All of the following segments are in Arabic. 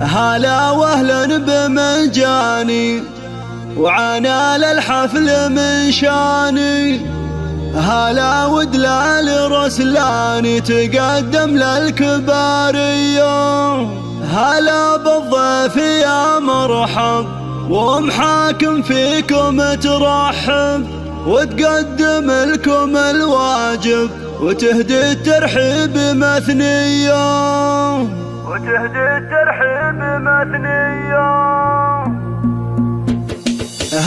هلا واهلا بمجاني وعنا للحفل من شاني. هلا ودلال رسلاني تقدم للكبارية. هلا بالضيف يا مرحب ومحاكم فيكم ترحب وتقدم لكم الواجب وتهدي الترحيب مثنية.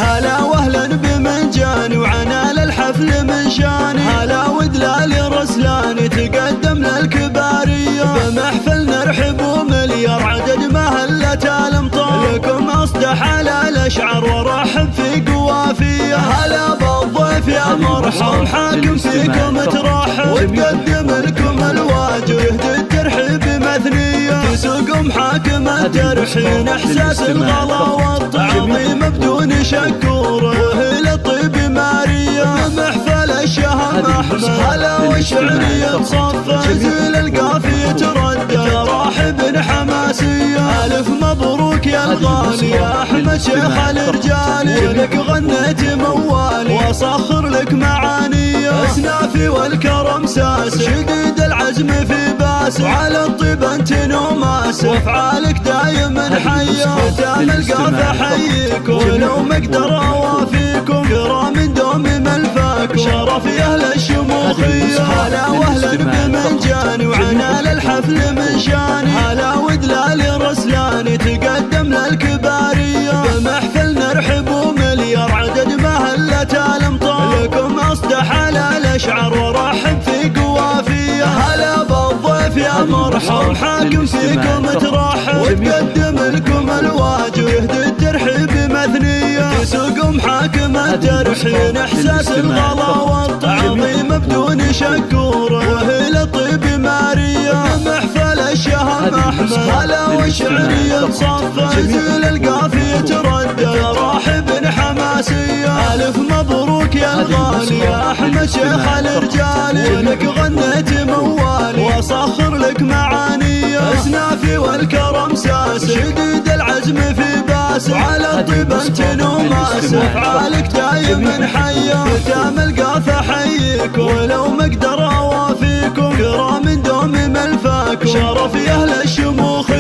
هلا واهلا بمجاني وعنا للحفل من شاني. هلا ودلال رسلاني تقدم للكبارية. بمحفل نرحب ومليار عدد مهلة الامطار لكم اصدح على الاشعار ورحب في قوافية. هلا بالضيف يا مرحب حاكم فيكم ترحب وتقدم لكم الواجب يهدي الترحيب مثنية. تسوق محاكم الترحين احساس الغلا والتعظيم بدون شكور وهي الطيب مارية. محفل الشهم احمد هلا والشعرية تصفى زيل القافية تردد راحب حماسية. الف مبروك يا الغالي يا احمد شيخ الرجال لك غنيت موالي واصخر لك معاني. اسنافي والكرم ساس شديد العزم في باس وعلى الطيب انت نوماس وافعالك دايما حية. ختام القافة حييك ولو ما اقدر اوافيكم كرام دوم ملفاك شرف يا اهل الشموخية. هلا واهلا بمنجاني وعنا للحفل من شاني. هلا ودلال رسلاني تقدم للكبارية. بمحفل نرحب ومليار عدد مهلة الامطار لكم اصدح على الاشعار ورحب في قوافية. هلا بالضيف يا مرحب حاكم فيكم ترحب وتقدم لكم الواجب يهدي الترحيب مثنية. تسوق محاكم الترحين احساس الغلا والتعظيم بدون شكور وهي الطيب مارية. محفل الشهم احمد هلا والشعرية تصفى زيل القافية تردد راحب حماسية. الف مبروك يا الغالي يا احمد شيخ الرجال لك غنيت موالي واصخر لك معاني. اسنافي والكرم ساس شديد العزم في باس وعلى الطيب انت نوماس افعالك دايما حية. ختام القافة حييك ولو ما اقدر اوافيكم كرام دوم ملفاك شرف يا اهل الشموخ.